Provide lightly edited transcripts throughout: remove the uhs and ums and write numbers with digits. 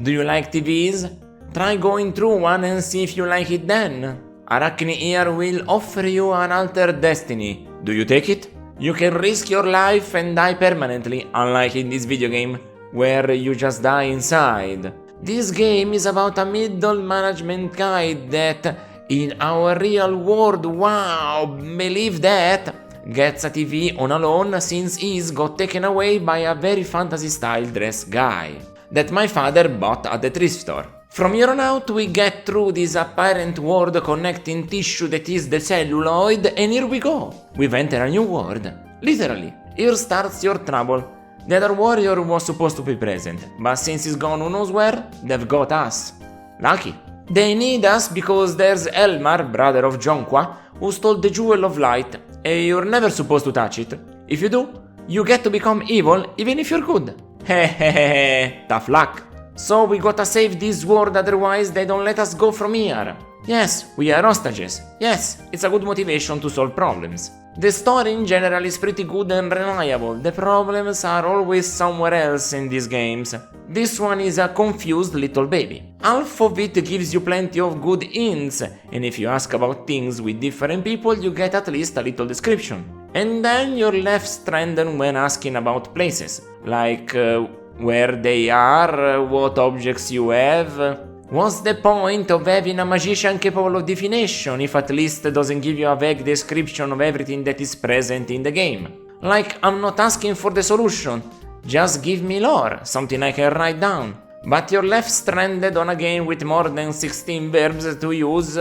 Do you like TVs? Try going through one and see if you like it then. Araknie here will offer you an altered destiny. Do you take it? You can risk your life and die permanently, unlike in this video game, where you just die inside. This game is about a middle management guy that, in our real world, wow, believe that, gets a TV on a loan since he's got taken away by a very fantasy-style dress guy that my father bought at the thrift store. From here on out, we get through this apparent world connecting tissue that is the celluloid, and here we go. We've entered a new world. Literally, here starts your trouble. The other warrior was supposed to be present, but since he's gone who knows where, they've got us. Lucky. They need us because there's Elmar, brother of Jonqua, who stole the Jewel of Light, and you're never supposed to touch it. If you do, you get to become evil even if you're good. Hehehe, tough luck. So we gotta save this world, otherwise they don't let us go from here. Yes, we are hostages. Yes, it's a good motivation to solve problems. The story in general is pretty good and reliable. The problems are always somewhere else in these games. This one is a confused little baby. Half of it gives you plenty of good hints, and if you ask about things with different people, you get at least a little description. And then you're left stranded when asking about places, like where they are, what objects you have. What's the point of having a magician capable of divination if at least it doesn't give you a vague description of everything that is present in the game? Like, I'm not asking for the solution, just give me lore, something I can write down. But you're left stranded on a game with more than 16 verbs to use,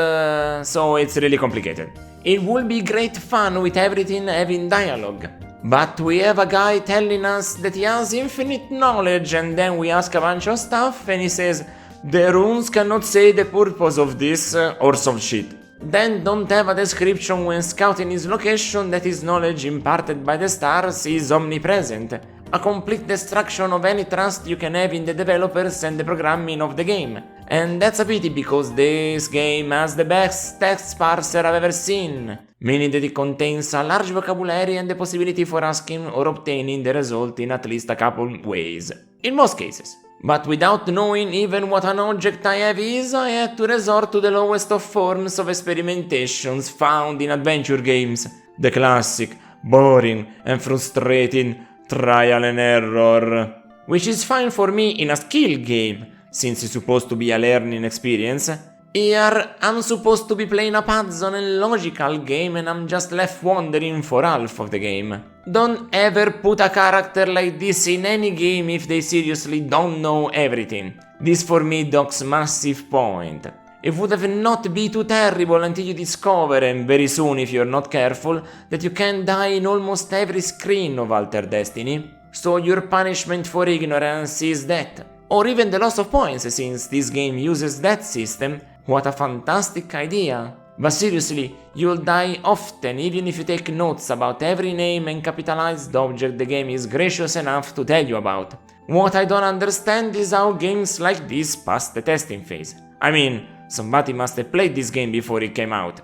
so it's really complicated. It would be great fun with everything having dialogue. But we have a guy telling us that he has infinite knowledge, and then we ask a bunch of stuff and he says, the runes cannot say the purpose of this, or some shit. Then don't have a description when scouting his location that his knowledge imparted by the stars is omnipresent. A complete destruction of any trust you can have in the developers and the programming of the game. And that's a pity because this game has the best text parser I've ever seen, meaning that it contains a large vocabulary and the possibility for asking or obtaining the result in at least a couple ways. In most cases. But without knowing even what an object I have is, I had to resort to the lowest of forms of experimentations found in adventure games. The classic, boring and frustrating trial and error. Which is fine for me in a skill game, since it's supposed to be a learning experience. Here, I'm supposed to be playing a puzzle and logical game and I'm just left wandering for half of the game. Don't ever put a character like this in any game if they seriously don't know everything. This for me docks massive point. It would have not be too terrible until you discover, and very soon if you're not careful, that you can die in almost every screen of Altered Destiny. So your punishment for ignorance is death. Or even the loss of points, since this game uses that system. What a fantastic idea! But seriously, you'll die often even if you take notes about every name and capitalized object the game is gracious enough to tell you about. What I don't understand is how games like this pass the testing phase. I mean, somebody must have played this game before it came out,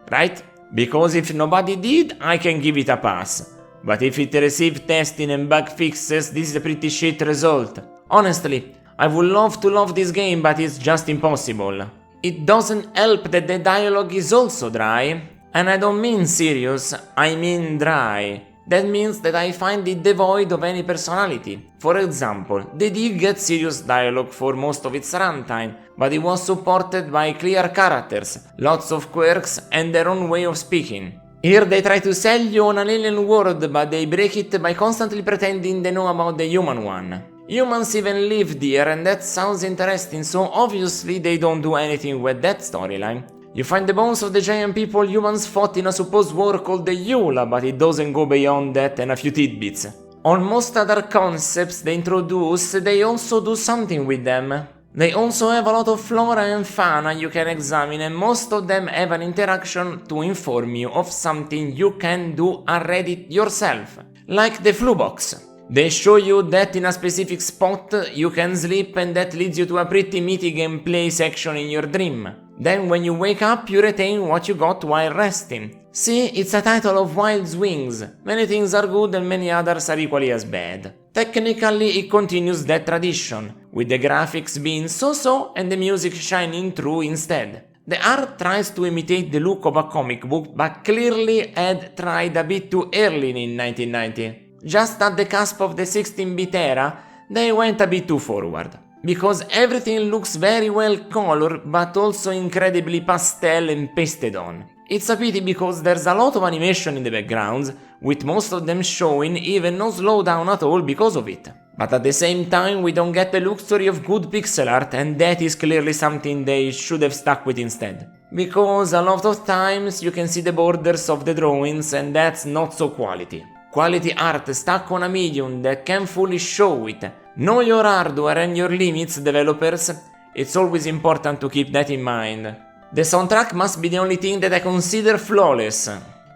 right? Because if nobody did, I can give it a pass. But if it received testing and bug fixes, this is a pretty shit result. Honestly, I would love to love this game, but it's just impossible. It doesn't help that the dialogue is also dry, and I don't mean serious, I mean dry. That means that I find it devoid of any personality. For example, they did get serious dialogue for most of its runtime, but it was supported by clear characters, lots of quirks, and their own way of speaking. Here they try to sell you on an alien world, but they break it by constantly pretending they know about the human one. Humans even lived here, and that sounds interesting, so obviously they don't do anything with that storyline. You find the bones of the giant people humans fought in a supposed war called the Eula, but it doesn't go beyond that and a few tidbits. On most other concepts they introduce, they also do something with them. They also have a lot of flora and fauna you can examine, and most of them have an interaction to inform you of something you can do already yourself, like the flu box. They show you that in a specific spot you can sleep, and that leads you to a pretty meaty gameplay section in your dream. Then when you wake up you retain what you got while resting. See, it's a title of Wild Swings. Many things are good and many others are equally as bad. Technically it continues that tradition, with the graphics being so-so and the music shining through instead. The art tries to imitate the look of a comic book, but clearly had tried a bit too early in 1990. Just at the cusp of the 16-bit era, they went a bit too forward. Because everything looks very well colored, but also incredibly pastel and pasted on. It's a pity because there's a lot of animation in the backgrounds, with most of them showing even no slowdown at all because of it. But at the same time, we don't get the luxury of good pixel art, and that is clearly something they should have stuck with instead. Because a lot of times you can see the borders of the drawings, and that's not so quality. Quality art stuck on a medium that can fully show it. Know your hardware and your limits, developers. It's always important to keep that in mind. The soundtrack must be the only thing that I consider flawless.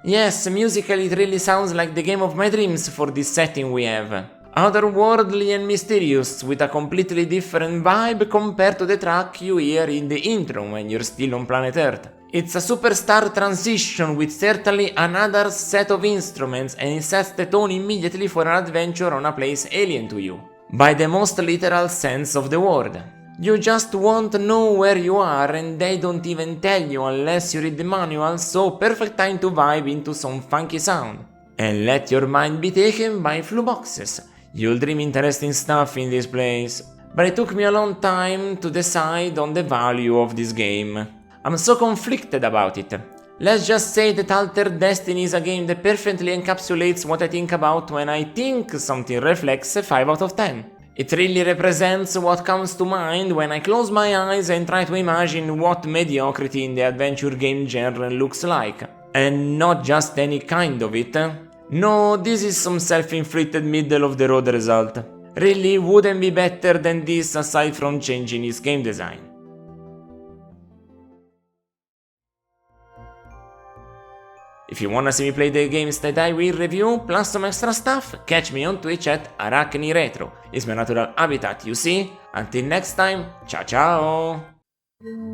Yes, musically it really sounds like the game of my dreams for this setting we have. Otherworldly and mysterious, with a completely different vibe compared to the track you hear in the intro when you're still on planet Earth. It's a superstar transition with certainly another set of instruments, and it sets the tone immediately for an adventure on a place alien to you. By the most literal sense of the word. You just won't know where you are, and they don't even tell you unless you read the manual, so perfect time to vibe into some funky sound. And let your mind be taken by flu boxes. You'll dream interesting stuff in this place. But it took me a long time to decide on the value of this game. I'm so conflicted about it. Let's just say that Altered Destiny is a game that perfectly encapsulates what I think about when I think something reflects a 5 out of 10. It really represents what comes to mind when I close my eyes and try to imagine what mediocrity in the adventure game genre looks like. And not just any kind of it. No, this is some self-inflicted middle-of-the-road result. Really wouldn't be better than this aside from changing its game design. If you wanna see me play the games that I will review, plus some extra stuff, catch me on Twitch at Araknie Retro. It's my natural habitat, you see? Until next time, ciao ciao!